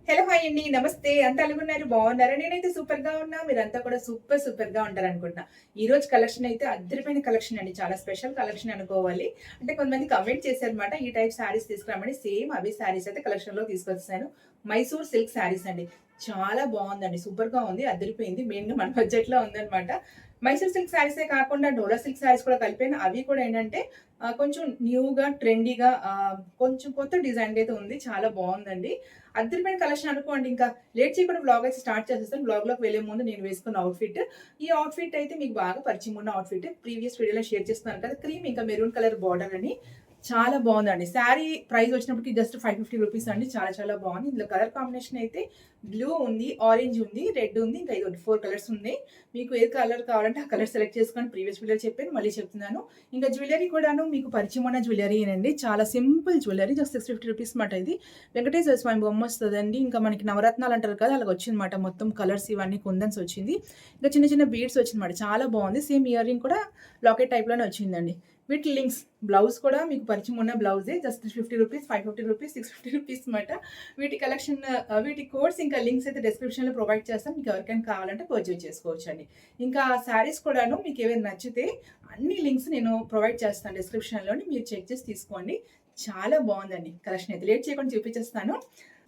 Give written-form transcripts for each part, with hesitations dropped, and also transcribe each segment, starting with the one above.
Hello hi అండి. నమస్తే. అంతా ఎలాగున్నారు? బాగున్నారా? నేనైతే సూపర్‌గా ఉన్నా. మీరంతా కూడా సూపర్‌గా ఉంటారనుకుంటున్నా. ఈరోజు కలెక్షన్ అయితే అద్దరిపోయిన కలెక్షన్ అండి. చాలా స్పెషల్ కలెక్షన్ అనుకోవాలి. అంటే కొంతమంది కామెంట్ చేశారన్నమాట. ఈ టైప్ శారీస్ తీసుకురామని. సేమ్ అవే శారీస్ అయితే కలెక్షన్‌లో తీసుకొచ్చేసాను. మైసూర్ సిల్క్ శారీస్ అండి. చాలా బాగుందండి. సూపర్‌గా ఉంది. అద్దరిపోయింది. మెయిన్‌గా మన బడ్జెట్‌లో ఉందన్నమాట. మైసూర్ సిల్క్ శారీసే కాకుండా డోలా సిల్క్ శారీస్ కూడా కలిపాను. అవి కూడా ఏంటంటే కొంచెం న్యూగా, ట్రెండీగా కొంచెం కొత్త డిజైన్ అయితే ఉంది. చాలా బాగుందండి. అద్దరిపోయిన కలెక్షన్ అనుకోండి. ఇంకా లేట్ చేయకుండా వ్లాగ్ అయితే స్టార్ట్ చేసేస్తాను. వ్లాగ్‌లోకి వెళ్ళే ముందు నేను వేసుకున్న అవుట్‌ఫిట్. ఈ అవుట్‌ఫిట్ అయితే మీకు బాగా పరిచయం ఉన్న అవుట్‌ఫిట్. ప్రీవియస్ వీడియోలో షేర్ చేస్తున్నాను కదా! క్రీమ్ ఇంకా మెరూన్ కలర్ బార్డర్ అని. చాలా బాగుందండి. శారీ ప్రైస్ వచ్చినప్పటికి జస్ట్ ₹550 అండి. చాలా చాలా బాగుంది. ఇందులో కలర్ కాంబినేషన్ అయితే బ్లూ ఉంది, ఆరెంజ్ ఉంది, రెడ్ ఉంది. ఇంకా ఇదిగోండి 4 కలర్స్ ఉన్నాయి. మీకు ఏ కలర్ కావాలంటే ఆ కలర్ సెలెక్ట్ చేసుకొని ప్రీవియస్ వీడియోలో చెప్పాను. మళ్ళీ చెప్తున్నాను. ఇంకా జ్యువెలరీ కూడాను మీకు పరిచయం ఉన్న జ్యువెలరీయేనండి. చాలా సింపుల్ జ్యువెలరీ. జస్ట్ ₹650 మాట ఇది. వెంకటేశ్వర స్వామి బొమ్మ వస్తదండి. ఇంకా మనకి నవరత్నాలు అంటారు కదా! అలాగ వచ్చిందన్నమాట. మొత్తం కలర్స్ ఇవన్నీ కుందన్స్ వచ్చింది. ఇంకా చిన్న చిన్న బీడ్స్ వచ్చిందన్నమాట. చాలా బాగుంది. సేమ్ ఇయర్ రింగ్ కూడా లాకెట్ టైప్‌లోనే వచ్చిందండి. With links. బ్లౌజ్ కూడా మీకు పరిచయం ఉన్న బ్లౌజే. జస్ట్ ₹50, ₹550, ₹650 మాట. వీటి కలెక్షన్ వీటి కోడ్స్ ఇంకా లింక్స్ అయితే డిస్క్రిప్షన్‌లో ప్రొవైడ్ చేస్తాను. మీకు ఎవరికైనా కావాలంటే పర్చేజ్ చేసుకోవచ్చండి. ఇంకా శారీస్ కూడాను మీకు ఏవైనా నచ్చితే అన్ని లింక్స్ నేను ప్రొవైడ్ చేస్తాను డిస్క్రిప్షన్‌లోని. మీరు చెక్ చేసి తీసుకోండి. చాలా బాగుందండి కలెక్షన్ అయితే. లేట్ చేయకుండా చూపించేస్తాను.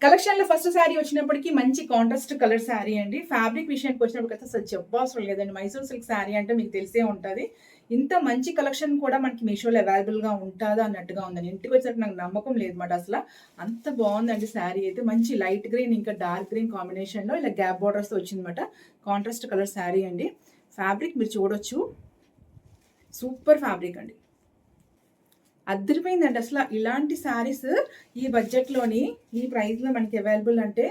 కలెక్షన్‌లో ఫస్ట్ శారీ వచ్చినప్పటికి మంచి కాంట్రాస్ట్ కలర్ శారీ అండి. ఫ్యాబ్రిక్ విషయానికి వచ్చినప్పటికైతే అసలు చెప్పవసరం లేదండి. మైసూర్ సిల్క్ శారీ అంటే మీకు తెలిసే ఉంటది. ఇంత మంచి కలెక్షన్ కూడా మనకి మీషోలో అవైలబుల్‌గా ఉంటదా అన్నట్టుగా ఉందండి. ఇంటికి వచ్చేసరికి నాకు నమ్మకం లేదన్నమాట అసల. అంత బాగుందండి శారీ అయితే. మంచి లైట్ గ్రీన్ ఇంకా డార్క్ గ్రీన్ కాంబినేషన్‌లో ఇలా గ్యాప్ బోర్డర్స్‌తో వచ్చిందన్నమాట. కాంట్రాస్ట్ కలర్ శారీ అండి. ఫ్యాబ్రిక్ మీరు చూడొచ్చు. సూపర్ ఫ్యాబ్రిక్ అండి. అద్దరిపోయిందండి అసల. ఇలాంటి శారీస్ ఈ బడ్జెట్‌లోని, ఈ ప్రైస్‌లో మనకి అవైలబుల్ అంటే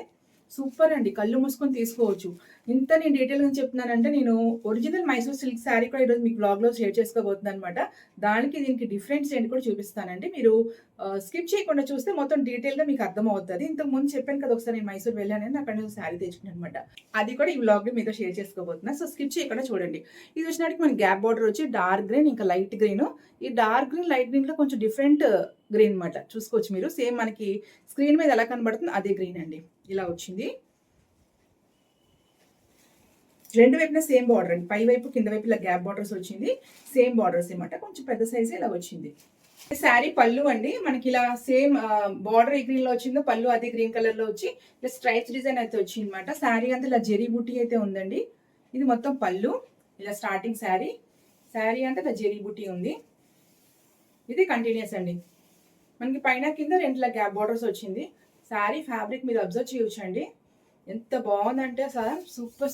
సూపర్ అండి. కళ్ళు మూసుకొని తీసుకోవచ్చు. ఇంత నేను డీటెయిల్‌గా చెప్తున్నానంటే నేను ఒరిజినల్ మైసూర్ సిల్క్ శారీ కూడా ఈరోజు మీకు వ్లాగ్‌లో షేర్ చేసుకోబోతున్నానన్నమాట. దానికి దీనికి డిఫరెన్స్ ఏంటి కూడా చూపిస్తానండి. మీరు స్కిప్ చేయకుండా చూస్తే మొత్తం డీటెయిల్‌గా మీకు అర్థమవుతది. ఇంతకు ముందు చెప్పాను కదా! ఒకసారి నేను మైసూర్ వెళ్ళానని అక్కడ నుంచి శారీ తెచ్చుకున్నానన్నమాట. అది కూడా ఈ వ్లాగ్‌లో మీతో షేర్ చేసుకోబోతున్నా. సో, స్కిప్ చేయకుండా చూడండి. ఇది వచ్చినప్పటికి మనకి గ్యాప్ బోర్డర్ వచ్చి డార్క్ గ్రీన్ ఇంకా లైట్ గ్రీన్. ఈ డార్క్ గ్రీన్, లైట్ గ్రీన్‌లో కొంచెం డిఫరెంట్ గ్రీన్ అన్నమాట. చూసుకోవచ్చు మీరు. సేమ్ మనకి స్క్రీన్ మీద ఎలా కనబడుతుందో అదే గ్రీన్ అండి. ఇలా వచ్చింది. రెండు వైపులా సేమ్ బార్డర్ అండి. పై వైపు, కింద వైపు ఇలా గ్యాప్ బార్డర్స్ వచ్చింది. సేమ్ బార్డర్స్ అన్నమాట. కొంచెం పెద్ద సైజే ఇలా వచ్చింది. శారీ పళ్ళు అండి. మనకి ఇలా సేమ్ బార్డర్ ఏ గ్రీన్‌లో వచ్చిందో పళ్ళు అదే గ్రీన్ కలర్‌లో వచ్చి ఇలా స్ట్రైప్స్ డిజైన్ అయితే వచ్చిందన్నమాట. శారీ అంతా ఇలా జెరీ బూటీ అయితే ఉందండి. ఇది మొత్తం పళ్ళు. ఇలా స్టార్టింగ్ శారీ. శారీ అంతా ఇలా జెరీ బూటీ ఉంది. ఇది కంటిన్యూస్ అండి. మనకి పైన కింద రెండిలా గ్యాప్ బార్డర్స్ వచ్చింది. శారీ ఫ్యాబ్రిక్ మీరు అబ్జర్వ్ చేయొచ్చండి. ఎంత బాగుందంటే అసలు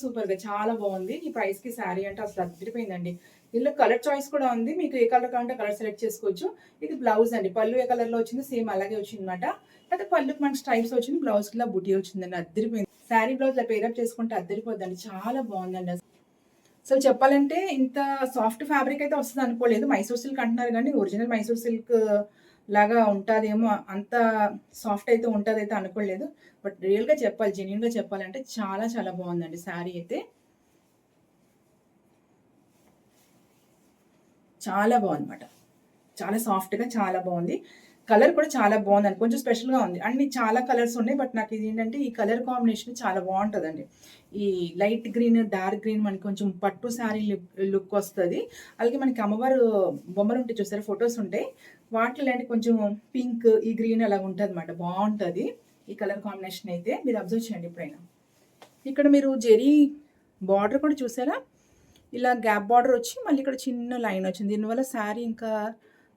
సూపర్‌గా చాలా బాగుంది. ఈ ప్రైస్‌కి శారీ అంటే అసలు అదిరిపోయిందండి. ఇందులో కలర్ చాయిస్ కూడా ఉంది. మీకు ఏ కలర్ కావాలంటే కలర్ సెలెక్ట్ చేసుకోవచ్చు. ఇది బ్లౌజ్ అండి. పళ్ళు ఏ కలర్‌లో వచ్చిందో సేమ్ అలాగే వచ్చిందన్నమాట. అయితే పళ్ళుకి మనకి స్ట్రైప్స్ వచ్చింది. బ్లౌజ్‌కి ఇలా బుటీ వచ్చిందండి. అదిరిపోయింది. శారీ బ్లౌజ్ ఇలా పేరప్ చేసుకుంటే అదిరిపోద్దండి. చాలా బాగుందండి అసలు. అసలు చెప్పాలంటే ఇంత సాఫ్ట్ ఫ్యాబ్రిక్ అయితే వస్తది అనుకోలేదు. మైసూర్ సిల్క్ అంటున్నారు గానీ ఒరిజినల్ మైసూర్ సిల్క్ లాగా ఉంటాదేమో, అంత సాఫ్ట్ అయితే ఉంటదైతే అనుకోలేదు. బట్ రియల్‌గా చెప్పాలి, జెన్యూన్‌గా చెప్పాలంటే చాలా చాలా బాగుందండి శారీ అయితే. చాలా బాగుందన్నమాట. చాలా సాఫ్ట్‌గా చాలా బాగుంది. కలర్ కూడా చాలా బాగుందండి. కొంచెం స్పెషల్‌గా ఉంది. అన్ని చాలా కలర్స్ ఉన్నాయి. బట్ నాకిదేంటంటే ఈ కలర్ కాంబినేషన్ చాలా బాగుంటదండి. ఈ లైట్ గ్రీన్, డార్క్ గ్రీన్ మనకి కొంచెం పట్టు శారీ లుక్ వస్తది. అలాగే మనకి అమ్మవారు బొమ్మలుంటాయి చూసారా? ఫోటోస్ ఉంటాయి. వాటిలో ఇలాంటి కొంచెం పింక్, ఈ గ్రీన్ అలాగ ఉంటదన్నమాట. బాగుంటది. ఈ కలర్ కాంబినేషన్ అయితే మీరు అబ్జర్వ్ చేయండి ఎప్పుడైనా. ఇక్కడ మీరు జెరీ బార్డర్ కూడా చూసారా? ఇలా గ్యాప్ బార్డర్ వచ్చి మళ్ళీ ఇక్కడ చిన్న లైన్ వచ్చింది. దీనివల్ల శారీ ఇంకా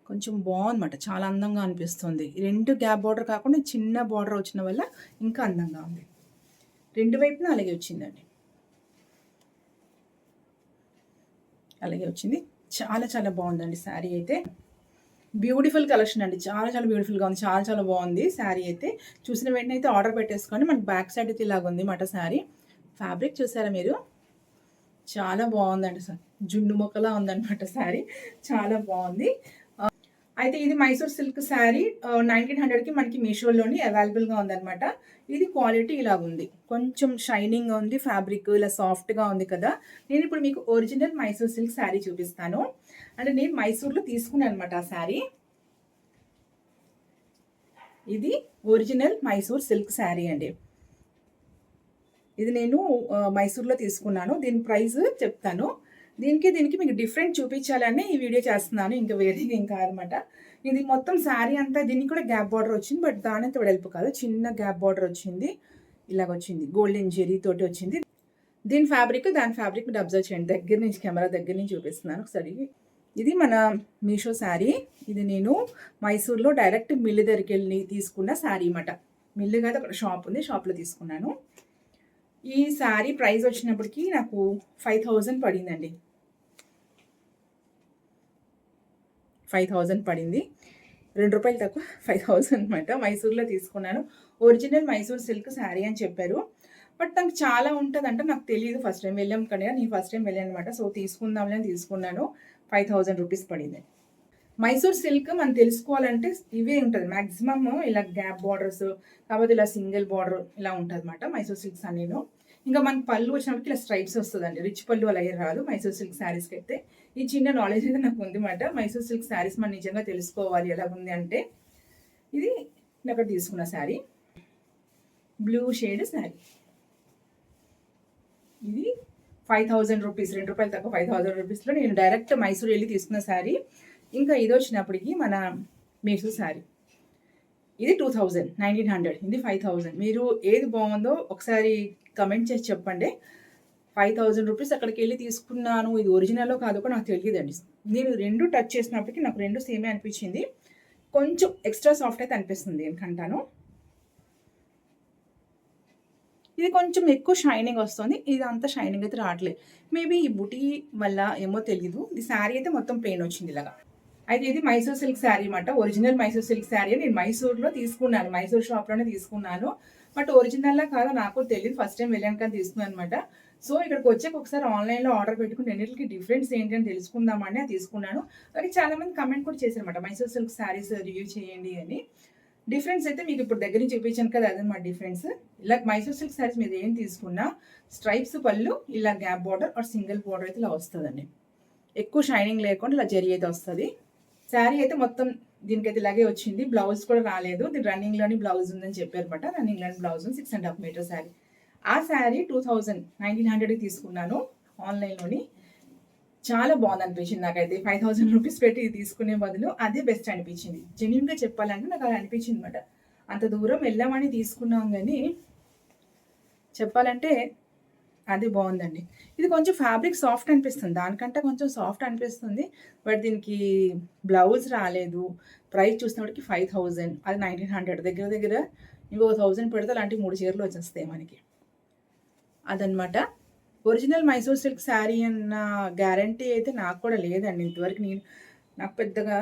కొంచెం బాగుందన్నమాట. చాలా అందంగా అనిపిస్తుంది. 2 గ్యాప్ బార్డర్ కాకుండా చిన్న బార్డర్ వచ్చిన వల్ల ఇంకా అందంగా ఉంది. 2 వైపులా అలాగే వచ్చిందండి. అలాగే వచ్చింది. చాలా చాలా బాగుందండి శారీ అయితే. బ్యూటిఫుల్ కలెక్షన్ అండి. చాలా చాలా బ్యూటిఫుల్‌గా ఉంది. చాలా చాలా బాగుంది శారీ అయితే. చూసిన వెంటనే అయితే ఆర్డర్ పెట్టేసుకోండి. మనకి బ్యాక్ సైడ్ అయితే ఇలాగుంది మాట శారీ. ఫ్యాబ్రిక్ చూసారా మీరు? చాలా బాగుందండి అసలు. జున్ను మొక్కలా ఉందన్నమాట శారీ. చాలా బాగుంది. అయితే ఇది మైసూర్ సిల్క్ శారీ 1900కి మనకి మీషోలోని అవైలబుల్‌గా ఉందన్నమాట. ఇది క్వాలిటీ ఇలాగుంది. కొంచెం షైనింగ్‌గా ఉంది. ఫ్యాబ్రిక్ ఇలా సాఫ్ట్‌గా ఉంది కదా! నేనిప్పుడు మీకు ఒరిజినల్ మైసూర్ సిల్క్ శారీ చూపిస్తాను. అంటే నేను మైసూర్‌లో తీసుకున్నానన్నమాట ఆ శారీ. ఇది ఒరిజినల్ మైసూర్ సిల్క్ శారీ అండి. ఇది నేను మైసూర్‌లో తీసుకున్నాను. దీని ప్రైస్ చెప్తాను. దీనికి మీకు డిఫరెంట్ చూపించాలని ఈ వీడియో చేస్తున్నాను. ఇంక వేరేగా ఏం కాదనమాట. ఇది మొత్తం శారీ అంతా దీనికి కూడా గ్యాప్ బార్డర్ వచ్చింది. బట్ దానంత వెడల్పు కాదు. చిన్న గ్యాప్ బార్డర్ వచ్చింది. ఇలాగొచ్చింది. గోల్డెన్ జెరీ తోటి వచ్చింది. దీని ఫ్యాబ్రిక్, దాని ఫ్యాబ్రిక్ మీరు అబ్జర్వ్ చేయండి. దగ్గర నుంచి కెమెరా దగ్గర నుంచి చూపిస్తున్నాను ఒకసారి. ఇది మన మీషో శారీ. ఇది నేను మైసూర్‌లో డైరెక్ట్ మిల్లు దగ్గరికెళ్ళి తీసుకున్న శారీ అన్నమాట. మిల్లు కాదు, అక్కడ షాప్ ఉంది. షాప్‌లో తీసుకున్నాను. ఈ శారీ ప్రైస్ వచ్చినప్పటికి నాకు 5000 పడిందండి. 5000 పడింది. ₹2 తక్కువ 5000 అనమాట. మైసూర్‌లో తీసుకున్నాను. ఒరిజినల్ మైసూర్ సిల్క్ శారీ అని చెప్పారు. బట్ నాకు చాలా ఉంటదంట. నాకు తెలీదు. ఫస్ట్ టైం వెళ్ళాం కదా! నేను ఫస్ట్ టైం వెళ్ళాను అనమాట. సో, తీసుకుందాంలే అని తీసుకున్నాను. ₹5000 పడింది. మైసూర్ సిల్క్ మనం తెలుసుకోవాలంటే ఇవే ఉంటది. మాక్సిమమ్ ఇలా గ్యాప్ బార్డర్స్, కాకపోతే ఇలా సింగిల్ బార్డర్ ఇలా ఉంటదన్నమాట మైసూర్ సిల్క్స్ అనేను. ఇంకా మనకి పళ్ళు వచ్చినప్పటికి ఇలా స్ట్రైప్స్ వస్తదండి. రిచ్ పళ్ళు అలాగే రాదు మైసూర్ సిల్క్ శారీస్‌కి అయితే. ఈ చిన్న నాలెడ్జ్ అయితే నాకు ఉందన్నమాట. మైసూర్ సిల్క్ శారీస్ మనం నిజంగా తెలుసుకోవాలి ఎలాగుంది అంటే. ఇది నేను అక్కడ తీసుకున్న శారీ. Blue shade sari. ఇది ₹5000 ₹2 తక్కువ ₹5000లో నేను డైరెక్ట్ మైసూర్ వెళ్ళి తీసుకున్న శారీ. ఇంకా ఇది వచ్చినప్పటికి మన మీషో శారీ. ఇది 1900 ఇది 5000. మీరు ఏది బాగుందో ఒకసారి కమెంట్ చేసి చెప్పండి. ₹5000 అక్కడికి వెళ్ళి తీసుకున్నాను. ఇది ఒరిజినల్లో కాదో కూడా నాకు తెలియదండి. నేను రెండు టచ్ చేసినప్పటికీ నాకు రెండు సేమే అనిపించింది. కొంచెం ఎక్స్ట్రా సాఫ్ట్ అయితే అనిపిస్తుంది ఎందుకంటాను. ఇది కొంచెం ఎక్కువ షైనింగ్ వస్తుంది. ఇది అంత షైనింగ్ అయితే రావట్లేదు. మేబీ ఈ బుటీ వల్ల ఏమో తెలీదు. ఈ శారీ అయితే మొత్తం ప్లెయిన్ వచ్చింది ఇలాగా. అయితే ఇది మైసూర్ సిల్క్ శారీ అన్నమాట. ఒరిజినల్ మైసూర్ సిల్క్ శారీ నేను మైసూర్‌లో తీసుకున్నాను. మైసూర్ షాప్‌లోనే తీసుకున్నాను. బట్ ఒరిజినల్‌లా కాదో నాకు తెలీదు. ఫస్ట్ టైం వెళ్ళాను కానీ తీసుకున్నాను అనమాట. సో, ఇక్కడికి వచ్చాక ఒకసారి ఆన్‌లైన్‌లో ఆర్డర్ పెట్టుకుని రెండిటికి డిఫరెన్స్ ఏంటి అని తెలుసుకుందామని అది తీసుకున్నాను. కానీ చాలామంది కమెంట్ కూడా చేశారన్నమాట. మైసూర్ సిల్క్ శారీస్ రివ్యూ చేయండి అని. డిఫరెన్స్ అయితే మీకు ఇప్పుడు దగ్గర నుంచి చూపించాను కదా, అదనమాట డిఫరెన్స్. ఇలా మైసూర్ సిల్క్ శారీస్ మీద ఏం తీసుకున్నా స్ట్రైప్స్ పళ్ళు, ఇలా gap border or single border అయితే ఇలా వస్తుందండి. ఎక్కువ షైనింగ్ లేకుండా ఇలా జరీ అయితే వస్తుంది. శారీ అయితే మొత్తం దీనికైతే ఇలాగే వచ్చింది. బ్లౌజ్ కూడా రాలేదు. దీని రన్నింగ్లోని బ్లౌజ్ ఉందని చెప్పారు అనమాట. రన్నింగ్లోని బ్లౌజ్ 6.5 మీటర్ శారీ. ఆ శారీ 1900కి తీసుకున్నాను ఆన్లైన్లోని. చాలా బాగుంది అనిపించింది నాకైతే. ₹5000 పెట్టి తీసుకునే బదులు అదే బెస్ట్ అనిపించింది. జెన్యూన్‌గా చెప్పాలంటే నాకు అలా అనిపించింది అనమాట. అంత దూరం వెళ్ళామని తీసుకున్నాం కానీ చెప్పాలంటే అది బాగుందండి. ఇది కొంచెం ఫ్యాబ్రిక్ సాఫ్ట్ అనిపిస్తుంది. దానికంటే కొంచెం సాఫ్ట్ అనిపిస్తుంది. బట్ దీనికి బ్లౌజ్ రాలేదు. ప్రైస్ చూసినప్పటికి 5000, అది 1900. దగ్గర దగ్గర ఇంకో 1000 పెడితే అలాంటి 3 చీరలు వచ్చేస్తాయి మనకి. అదనమాట. ఒరిజినల్ మైసూర్ సిల్క్ శారీ అన్న గ్యారంటీ అయితే నాకు కూడా లేదండి. ఇంతవరకు నాకు పెద్దగా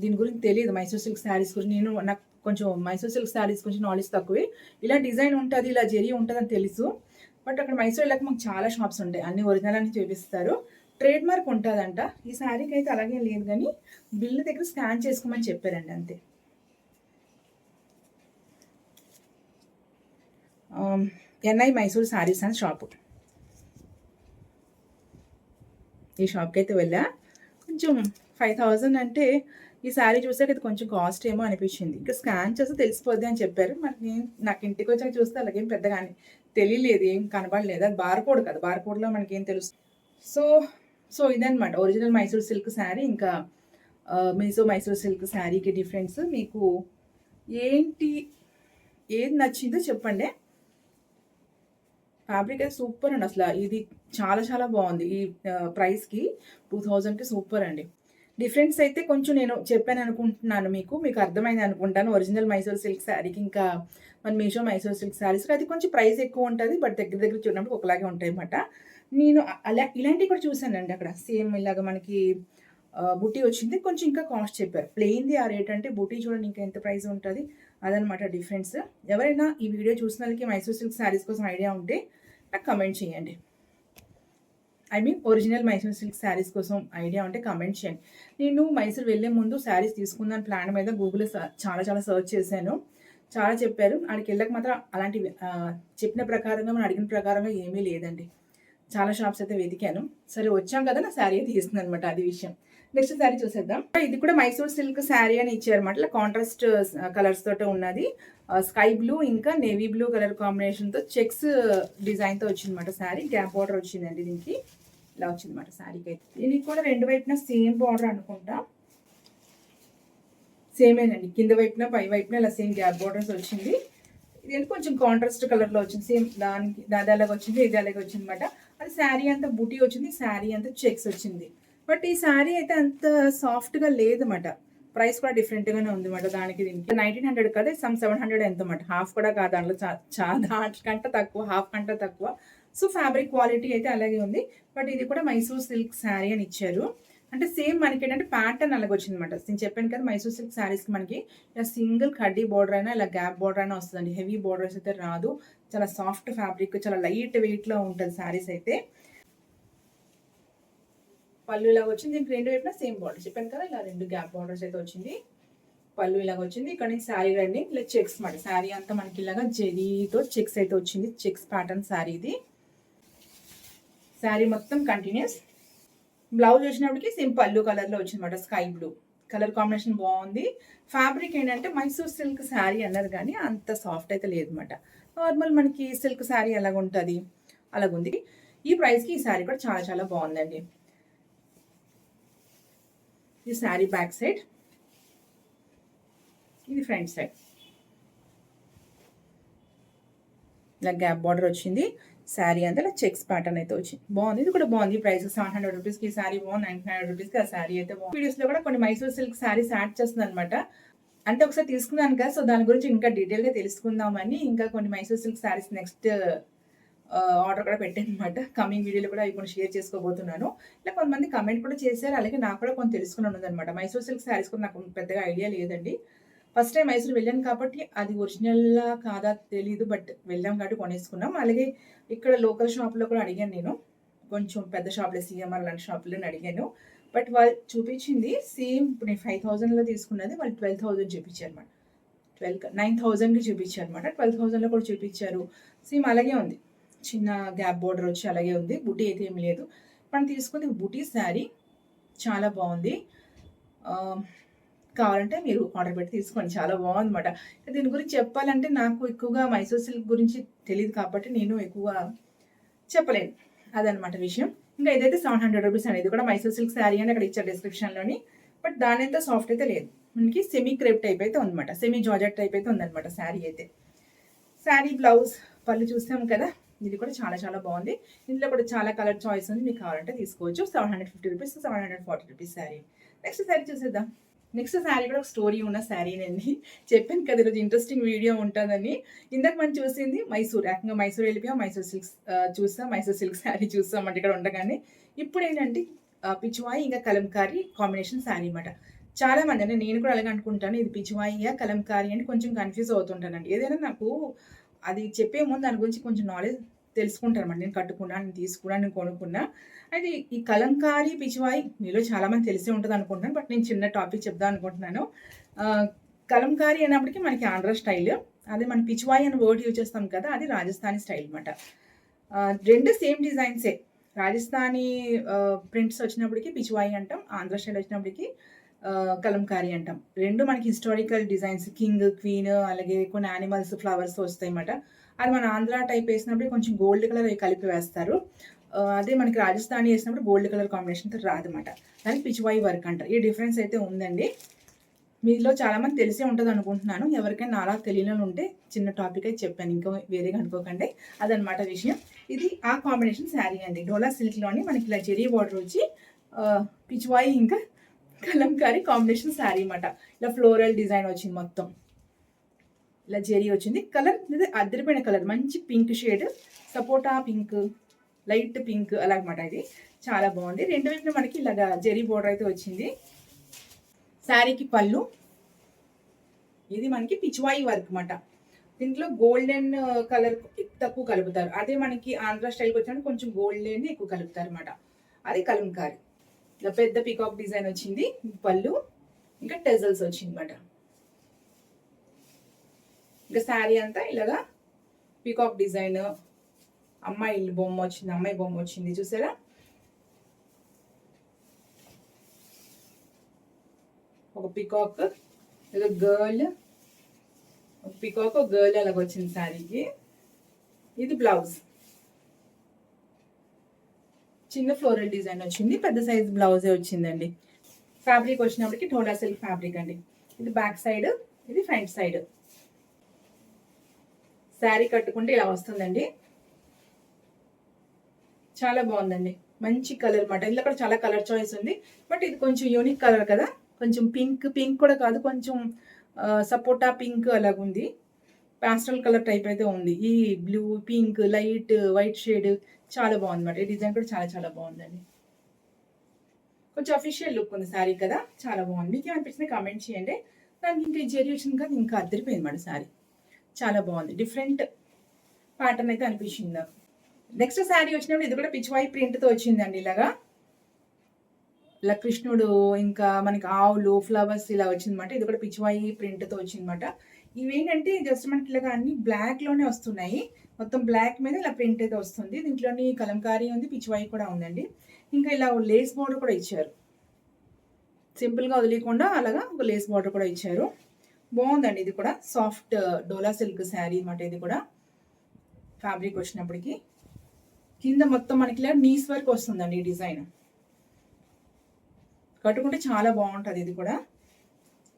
దీని గురించి తెలీదు. మైసూర్ సిల్క్ శారీస్ గురించి నాకు కొంచెం మైసూర్ సిల్క్ శారీస్ గురించి నాలెడ్జ్ తక్కువే. ఇలా డిజైన్ ఉంటది, ఇలా జరీ ఉంటదని తెలుసు. బట్ అక్కడ మైసూర్ వెళ్ళాక మాకు చాలా షాప్స్ ఉంటాయి. అన్ని ఒరిజినల్ అని చూపిస్తారు. ట్రేడ్ మార్క్ ఉంటుందంట. ఈ శారీకి అయితే అలాగే లేదు కానీ బిల్లు దగ్గర స్కాన్ చేసుకోమని చెప్పారండి అంతే. ఎన్ఐ మైసూర్ శారీస్ అని షాపు. ఈ షాప్కి అయితే వెళ్ళా. కొంచెం 5000 అంటే ఈ శారీ చూసాక ఇది కొంచెం కాస్ట్ ఏమో అనిపించింది. ఇంకా స్కాన్ చేస్తే తెలిసిపోద్ది అని చెప్పారు. మరి నాకు ఇంటికి వచ్చాక చూస్తే అలాగేం పెద్దగా తెలియలేదు, ఏం కనబడలేదు. అది బార్కోడ్ కదా, బార్కోడ్లో మనకేం తెలుస్తుంది. సో ఇదనమాట ఒరిజినల్ మైసూర్ సిల్క్ శారీ. ఇంకా మీషో మైసూర్ సిల్క్ శారీకి డిఫరెన్స్ మీకు ఏది నచ్చిందో చెప్పండి. ఫ్యాబ్రిక్ అయితే సూపర్ అండి. అసలు ఇది చాలా చాలా బాగుంది. ఈ ప్రైస్కి 2000కి సూపర్ అండి. డిఫరెన్స్ అయితే కొంచెం నేను చెప్పాను అనుకుంటున్నాను. మీకు అర్థమైంది అనుకుంటాను. ఒరిజినల్ మైసూర్ సిల్క్ శారీకి ఇంకా మన మీషో మైసూర్ సిల్క్ శారీస్కి అది కొంచెం ప్రైస్ ఎక్కువ ఉంటుంది. బట్ దగ్గర దగ్గర చూడడానికి ఒకలాగే ఉంటాయి అన్నమాట. నేను ఇలాంటివి కూడా చూసానండి అక్కడ. సేమ్ ఇలాగ మనకి బుటీ వచ్చింది. కొంచెం ఇంకా కాస్ట్ చెప్పారు. ప్లెయిన్ది ఆ రేట్ అంటే బుటీ చూడండి ఇంకా ఎంత ప్రైస్ ఉంటుంది. అదనమాట డిఫరెన్స్. ఎవరైనా ఈ వీడియో చూసిన వాళ్ళకి మైసూర్ సిల్క్ శారీస్ కోసం ఐడియా ఉంటే నాకు కమెంట్ చేయండి. ఒరిజినల్ మైసూర్ సిల్క్ శారీస్ కోసం ఐడియా ఉంటే కమెంట్ చేయండి. నేను మైసూర్ వెళ్ళే ముందు శారీస్ తీసుకుందాని ప్లాన్ మీద గూగుల్లో చాలా చాలా సర్చ్ చేశాను. చాలా చెప్పారు. ఆడికి వెళ్ళక మాత్రం అలాంటివి చెప్పిన ప్రకారంగా మనం అడిగిన ప్రకారంగా ఏమీ లేదండి. చాలా షాప్స్ అయితే వెతికాను. సరే వచ్చాం కదా, నా శారీ అయితే తీస్తుంది అనమాట. అది విషయం. నెక్స్ట్ శారీ చూసేద్దాం. ఇది కూడా మైసూర్ సిల్క్ శారీ అని ఇచ్చారన్నమాట. ఇలా కాంట్రాస్ట్ కలర్స్ తోటి ఉన్నది. స్కై బ్లూ ఇంకా నేవీ బ్లూ కలర్ కాంబినేషన్ తో చెక్స్ డిజైన్ తో వచ్చిందన్నమాట శారీ. గ్యాప్ బార్డర్ వచ్చిందండి దీనికి. ఇలా వచ్చిందన్నమాట శారీకి అయితే. దీనికి కూడా రెండు వైపున సేమ్ బార్డర్ అనుకుంటా. సేమేనండి, కింద వైపున పై వైపున ఇలా సేమ్ గ్యాప్ బార్డర్స్ వచ్చింది. ఇది కొంచెం కాంట్రాస్ట్ కలర్ లో వచ్చింది. సేమ్ దాది అలాగే వచ్చింది, ఇది అలాగే వచ్చింది అనమాట. అది శారీ అంతా బూటీ వచ్చింది, శారీ అంతా చెక్స్ వచ్చింది. బట్ ఈ శారీ అయితే అంత సాఫ్ట్ గా లేదన్నమాట. ప్రైస్ కూడా డిఫరెంట్ గానే ఉంది అన్నమాట. దానికి దీనికి 1900 కదా, సమ్ 700 ఎంత అన్నమాట. హాఫ్ కూడా కాదు, దాంట్లో దాంట్కంటే తక్కువ, హాఫ్ కంటే తక్కువ. సో ఫ్యాబ్రిక్ క్వాలిటీ అయితే అలాగే ఉంది. బట్ ఇది కూడా మైసూర్ సిల్క్ శారీ అని ఇచ్చారు. అంటే సేమ్ మనకి ఏంటంటే ప్యాటర్న్ అలాగ వచ్చింది అనమాట. నేను చెప్పాను కదా, మైసూర్ సిల్క్ శారీస్కి మనకి ఇలా సింగిల్ కడ్డీ బార్డర్ అయినా ఇలా గ్యాప్ బార్డర్ అయినా వస్తుందండి. హెవీ బార్డర్స్ అయితే రాదు. చాలా సాఫ్ట్ ఫ్యాబ్రిక్, చాలా లైట్ వెయిట్ లో ఉంటుంది శారీస్ అయితే. పళ్ళు ఇలాగ వచ్చింది. దీనికి రెండు వైపున సేమ్ బార్డర్ చెప్పాను కదా, ఇలా రెండు గ్యాప్ బార్డర్స్ అయితే వచ్చింది. పళ్ళు ఇలాగ వచ్చింది. ఇక్కడ నుంచి శారీ రండి, ఇలా చెక్స్ మాట. శారీ అంతా మనకి ఇలాగా జెరీతో చెక్స్ అయితే వచ్చింది. చెక్స్ ప్యాటర్న్ శారీ ఇది. శారీ మొత్తం కంటిన్యూస్. బ్లౌజ్ వచ్చినప్పటికి సేమ్ పళ్ళు కలర్ లో వచ్చిందన్నమాట. స్కై బ్లూ కలర్ కాంబినేషన్ బాగుంది. ఫ్యాబ్రిక్ ఏంటంటే మైసూర్ సిల్క్ శారీ అన్నారు కానీ అంత సాఫ్ట్ అయితే లేదన్నమాట. నార్మల్ మనకి సిల్క్ శారీ ఎలాగ ఉంటుంది అలాగుంది. ఈ ప్రైస్కి ఈ శారీ కూడా చాలా చాలా బాగుందండి. ఈ శారీ బ్యాక్ సైడ్, ఇది ఫ్రంట్ సైడ్. ఇలా గ్యాప్ బార్డర్ వచ్చింది. శారీ అంతా ఇలా చెక్స్ ప్యాటర్న్ అయితే వచ్చింది. బాగుంది, ఇది కూడా బాగుంది. ప్రైస్ 700 రూపీస్కి ఈ శారీ బాగుంది. 900 రూపీస్కి ఆ శారీ అయితే బాగుంది. వీడియోస్లో కూడా కొన్ని మైసూర్ సిల్క్ శారీస్ యాడ్ చేస్తుంది అనమాట. అంటే ఒకసారి తీసుకున్నాను కదా, సో దాని గురించి ఇంకా డీటెయిల్గా తెలుసుకుందామని ఇంకా కొన్ని Mysore silk saris next order కూడా పెట్టాను అనమాట. కమింగ్ వీడియోలో కూడా అవి కొన్ని షేర్ చేసుకోబోతున్నాను. ఇలా కొంతమంది కమెంట్ కూడా చేశారు, అలాగే నాకు కూడా కొంత తెలుసుకుని ఉన్నదనమాట. మైసూర్ సిల్క్ శారీస్ కూడా నాకు పెద్దగా ఐడియా లేదండి. ఫస్ట్ టైం మైసూర్ వెళ్ళాను కాబట్టి అది ఒరిజినల్లా కాదా తెలీదు, బట్ వెళ్ళాం కాబట్టి కొనేసుకున్నాం. అలాగే ఇక్కడ లోకల్ షాప్లో కూడా అడిగాను నేను, కొంచెం పెద్ద షాప్లో సిఎంఆర్ లాంటి షాప్లో అడిగాను. బట్ వాళ్ళు చూపించింది సేమ్. ఇప్పుడు నేను 5000లో తీసుకున్నది, వాళ్ళు 12,000 చూపించారు అనమాట. 9,000కి చూపించారు అనమాట. 12,000లో కూడా చూపించారు. సేమ్ అలాగే ఉంది, చిన్న గ్యాప్ బోర్డర్ వచ్చి అలాగే ఉంది. బుటీ అయితే ఏమి లేదు. మనం తీసుకుంది బుటీ శారీ, చాలా బాగుంది. కావాలంటే మీరు ఆర్డర్ పెట్టి తీసుకోండి, చాలా బాగుందన్నమాట. దీని గురించి చెప్పాలంటే నాకు ఎక్కువగా మైసూర్ సిల్క్ గురించి తెలియదు కాబట్టి నేను ఎక్కువ చెప్పలేను, అదనమాట విషయం. ఇంకా ఇదైతే 700 రూపీస్ అనేది కూడా మైసూర్ సిల్క్ శారీ అని అక్కడ ఇచ్చారు డిస్క్రిప్షన్లోని. బట్ దాని అయితే సాఫ్ట్ అయితే లేదు, మనకి సెమీ క్రేప్ టైప్ అయితే ఉందన్నమాట. సెమీ జార్జెట్ టైప్ అయితే ఉందన్నమాట శారీ అయితే. శారీ బ్లౌజ్ పళ్ళు చూస్తాం కదా, ఇది కూడా చాలా చాలా బాగుంది. ఇందులో కూడా చాలా కలర్ చాయిస్ ఉంది, మీకు కావాలంటే తీసుకోవచ్చు. 750 rupees, 740 rupees sari. Next sari చూసేద్దాం. నెక్స్ట్ శారీ కూడా ఒక స్టోరీ ఉన్న శారీనండి. చెప్పాను కదా ఈరోజు ఇంట్రెస్టింగ్ వీడియో ఉంటుందని. ఇందాక మనం చూసింది మైసూర్, ఏకంగా మైసూర్ వెళ్ళిపోయాం, మైసూర్ సిల్క్స్ చూస్తాం, మైసూర్ సిల్క్ శారీ చూస్తాం అంటే ఇక్కడ ఉండగానే. ఇప్పుడు ఏంటంటే పిచ్వాయి ఇంకా కలంకారీ కాంబినేషన్ శారీ అనమాట. చాలా మంది అంటే నేను కూడా అలాగే అనుకుంటాను, ఇది పిచ్వాయియా కలంకారీ అని కొంచెం కన్ఫ్యూజ్ అవుతుంటానండి. ఏదైనా నాకు అది చెప్పే ముందు దాని గురించి కొంచెం నాలెడ్జ్ తెలుసుకుంటాను అన్నమాట. నేను కట్టుకున్నా, నేను తీసుకున్నా, నేను కొనుక్కున్నా. అయితే ఈ కలంకారీ పిచ్వాయి మీలో చాలా మంది తెలిసే ఉంటుంది అనుకుంటున్నాను. బట్ నేను చిన్న టాపిక్ చెప్దాం అనుకుంటున్నాను. కలంకారీ అన్నప్పటికీ మనకి ఆంధ్ర స్టైల్, అదే మన పిచ్వాయి అని వర్డ్ యూజ్ చేస్తాం కదా, అది రాజస్థానీ స్టైల్ అనమాట. రెండు సేమ్ డిజైన్సే. రాజస్థానీ ప్రింట్స్ వచ్చినప్పటికీ పిచ్వాయి అంటాం, ఆంధ్ర స్టైల్ వచ్చినప్పటికీ కలంకారీ అంటాం. రెండు మనకి హిస్టారికల్ డిజైన్స్, కింగ్, క్వీన్, అలాగే కొన్ని యానిమల్స్, ఫ్లవర్స్ వస్తాయి అన్నమాట. అది మన ఆంధ్ర టైప్ వేసినప్పుడు కొంచెం గోల్డ్ కలర్ కలిపి వేస్తారు. అదే మనకి రాజస్థానీ వేసినప్పుడు గోల్డ్ కలర్ కాంబినేషన్తో రాదన్నమాట. దానికి పిచ్వాయి వర్క్ అంటారు. ఈ డిఫరెన్స్ అయితే ఉందండి. మీలో చాలామంది తెలిసే ఉంటుంది అనుకుంటున్నాను. ఎవరికైనా నాలా తెలియని ఉంటే చిన్న టాపిక్ అయితే చెప్పాను, ఇంకా వేరేగా అనుకోకండి. అదనమాట విషయం. ఇది ఆ కాంబినేషన్ శారీ అండి. డోలా సిల్క్లోని మనకి ఇలా జెరీ బార్డర్ వచ్చి పిచ్వాయి ఇంకా కలంకారీ కాంబినేషన్ శారీ అన్నమాట. ఇలా ఫ్లోరల్ డిజైన్ వచ్చింది, మొత్తం ఇలా జెరీ వచ్చింది. కలర్ అద్దరిపోయిన కలర్, మంచి పింక్ షేడ్, సపోటా పింక్, లైట్ పింక్ అలాగమాట. ఇది చాలా బాగుంది. రెండు వైపున మనకి ఇలాగా జెరీ బోర్డర్ అయితే వచ్చింది. శారీకి పళ్ళు, ఇది మనకి పిచ్వాయి వర్క్ అన్నమాట. దీంట్లో గోల్డెన్ కలర్ తక్కువ కలుపుతారు. అదే మనకి ఆంధ్ర స్టైల్కి వచ్చినప్పుడు కొంచెం గోల్డెన్ ఎక్కువ కలుపుతారు అన్నమాట. అది కలంకారీ. ఇలా పెద్ద పీకాక్ డిజైన్ వచ్చింది పళ్ళు, ఇంకా టెజల్స్ వచ్చింది అన్నమాట. ఇంకా శారీ అంతా ఇలాగా పీకాక్ డిజైన్, అమ్మాయి బొమ్మ వచ్చింది, అమ్మాయి బొమ్మ వచ్చింది చూసారా. ఒక పికాక్, ఏదో గర్ల్, ఒక పికాక్, ఒక గర్ల్ అలాగ వచ్చింది శారీకి. ఇది బ్లౌజ్, చిన్న ఫ్లోరల్ డిజైన్ వచ్చింది, పెద్ద సైజ్ బ్లౌజే వచ్చిందండి. ఫ్యాబ్రిక్ వచ్చినప్పటికి ఠోలా సిల్క్ ఫ్యాబ్రిక్ అండి. ఇది బ్యాక్ సైడ్, ఇది ఫ్రంట్ సైడ్. శారీ కట్టుకుంటే ఇలా వస్తుందండి. చాలా బాగుందండి, మంచి కలర్ మాట. ఇందులో కూడా చాలా కలర్ చాయిస్ ఉంది, బట్ ఇది కొంచెం యూనిక్ కలర్ కదా, కొంచెం పింక్ కూడా కాదు, కొంచెం సపోటా పింక్ అలాగుంది. పాస్టల్ కలర్ టైప్ అయితే ఉంది. ఈ blue, pink, light white shade చాలా బాగుంది అనమాట. ఈ డిజైన్ కూడా చాలా చాలా బాగుందండి. కొంచెం అఫీషియల్ లుక్ ఉంది శారీ కదా, చాలా బాగుంది. మీకు ఏమనిపించింది కామెంట్ చేయండి. దానికి ఇంకా ఈ జరీ వచ్చింది కదా, ఇంకా అద్దరిపోయింది అన్నమాట శారీ. చాలా బాగుంది, డిఫరెంట్ ప్యాటర్న్ అయితే అనిపించింది నాకు. నెక్స్ట్ శారీ వచ్చినప్పుడు ఇది కూడా పిచ్వాయి ప్రింట్తో వచ్చిందండి. ఇలా కృష్ణుడు, ఇంకా మనకి ఆవులు, ఫ్లవర్స్ ఇలా వచ్చిందన్నమాట. ఇది కూడా పిచ్వాయి ప్రింట్తో వచ్చిందన్నమాట. ఇవేంటంటే జస్ట్ మనకి ఇలాగా అన్ని బ్లాక్లోనే వస్తున్నాయి. మొత్తం బ్లాక్ మీద ఇలా ప్రింట్ అయితే వస్తుంది. దీంట్లోని కలంకారీ ఉంది, పిచ్వాయి కూడా ఉందండి. ఇంకా ఇలా లేస్ బార్డర్ కూడా ఇచ్చారు. సింపుల్గా వదిలేయకుండా అలాగా ఒక లేస్ బార్డర్ కూడా ఇచ్చారు. బాగుందండి. ఇది కూడా సాఫ్ట్ డోలా సిల్క్ శారీ అన్నమాట. ఇది కూడా ఫ్యాబ్రిక్ వచ్చినప్పటికి కింద మొత్తం మనకి ఇలా నీస్ వర్క్ వస్తుందండి. ఈ డిజైన్ కట్టుకుంటే చాలా బాగుంటుంది. ఇది కూడా,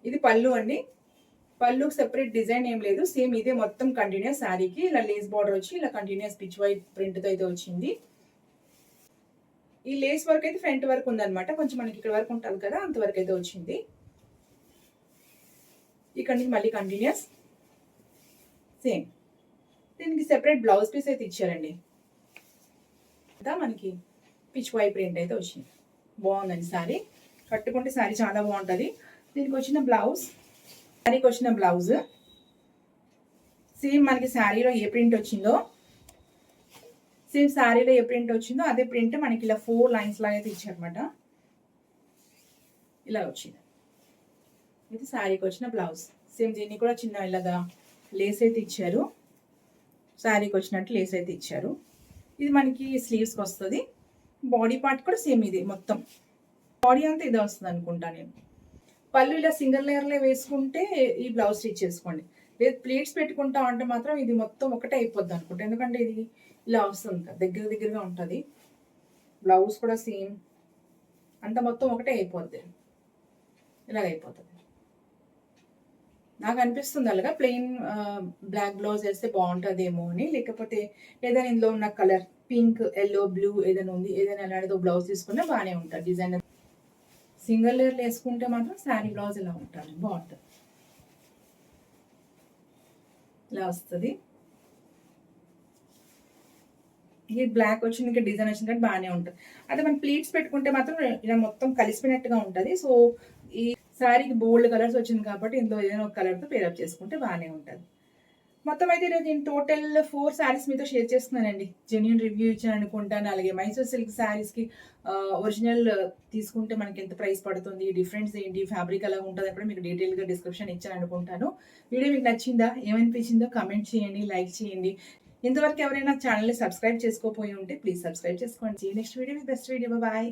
ఇది పళ్ళు అండి. పళ్ళు సెపరేట్ డిజైన్ ఏం లేదు, సేమ్ ఇదే మొత్తం కంటిన్యూస్ శారీకి ఇలా లేస్ బార్డర్ వచ్చి ఇలా కంటిన్యూస్ పిచ్ వైట్ ప్రింట్తో అయితే వచ్చింది. ఈ లేస్ వర్క్ అయితే ఫ్రంట్ వరకు ఉందన్నమాట. కొంచెం మనకి ఇక్కడ వరకు ఉంటుంది కదా, అంతవరకు అయితే వచ్చింది. ఇక్కడ నుంచి మళ్ళీ కంటిన్యూస్ సేమ్. దీనికి సెపరేట్ బ్లౌజ్ పీస్ అయితే ఇచ్చారండి. మనకి పిచ్ వై ప్రింట్ అయితే వచ్చింది. బాగుందండి శారీ, కట్టుకుంటే శారీ చాలా బాగుంటుంది. దీనికి వచ్చిన బ్లౌజ్, శారీకి వచ్చిన బ్లౌజ్ సేమ్ మనకి శారీలో ఏ ప్రింట్ వచ్చిందో, సేమ్ శారీలో ఏ ప్రింట్ వచ్చిందో అదే ప్రింట్ మనకి ఇలా 4 లైన్స్ లాగా అయితే ఇచ్చారనమాట. ఇలా వచ్చింది. ఇది శారీకి వచ్చిన బ్లౌజ్. సేమ్ దీన్ని కూడా చిన్న ఇలాగా లేస్ అయితే ఇచ్చారు. శారీకి వచ్చినట్టు లేస్ అయితే ఇచ్చారు. ఇది మనకి స్లీవ్స్కి వస్తుంది. బాడీ పార్ట్ కూడా సేమ్ ఇది, మొత్తం బాడీ అంతా ఇదే వస్తుంది అనుకుంటా నేను. పళ్ళు ఇలా సింగిల్ లేయర్లో వేసుకుంటే ఈ బ్లౌజ్ స్టిచ్ చేసుకోండి. లేదు ప్లేట్స్ పెట్టుకుంటా అంటే మాత్రం ఇది మొత్తం ఒకటే అయిపోద్ది అనుకుంటా. ఎందుకంటే ఇది ఇలా వస్తుంది, దగ్గరగా ఉంటుంది. బ్లౌజ్ కూడా సేమ్ అంత మొత్తం ఒకటే అయిపోద్ది, ఇలాగ అయిపోతుంది. నాకు అనిపిస్తుంది అలాగా ప్లెయిన్ బ్లాక్ బ్లౌజ్ వేస్తే బాగుంటుందేమో అని. లేకపోతే ఏదైనా ఇందులో ఉన్న కలర్ పింక్, ఎల్లో, బ్లూ ఏదైనా ఉంది, ఏదైనా అలాంటిదో బ్లౌజ్ తీసుకున్నా బాగానే ఉంటుంది. డిజైన్ సింగిల్ లేయర్లు వేసుకుంటే మాత్రం శారీ బ్లౌజ్ ఇలా ఉంటుంది, బాగుంటుంది. ఇలా వస్తుంది. ఇది బ్లాక్ వచ్చింది, ఇంకా డిజైన్ వచ్చింది కాబట్టి బాగానే ఉంటుంది. అదే మనం ప్లీట్స్ పెట్టుకుంటే మాత్రం ఇలా మొత్తం కలిసిపోయినట్టుగా ఉంటుంది. సో ఈ శారీకి బోల్డ్ కలర్స్ వచ్చింది కాబట్టి ఇందులో ఏదైనా ఒక కలర్తో పేరప్ చేసుకుంటే బాగానే ఉంటుంది. మొత్తం అయితే ఈరోజు నేను టోటల్ 4 శారీస్ మీతో షేర్ చేస్తున్నానండి. జెన్యూన్ రివ్యూ ఇచ్చాను అనుకుంటాను. అలాగే మైసూర్ సిల్క్ శారీస్కి ఒరిజినల్ తీసుకుంటే మనకి ఎంత ప్రైస్ పడుతుంది, డిఫరెన్స్ ఏంటి, ఫ్యాబ్రిక్ ఎలా ఉంటుంది కూడా మీకు డీటెయిల్గా డిస్క్రిప్షన్ ఇచ్చాను అనుకుంటాను. వీడియో మీకు నచ్చిందా, ఏమనిపించిందో కమెంట్ చేయండి, లైక్ చేయండి. ఇంతవరకు ఎవరైనా ఛానల్ని సబ్స్క్రైబ్ చేసుకోపోయి ఉంటే ప్లీజ్ సబ్స్క్రైబ్ చేసుకోండి. Next video with best video. Bye.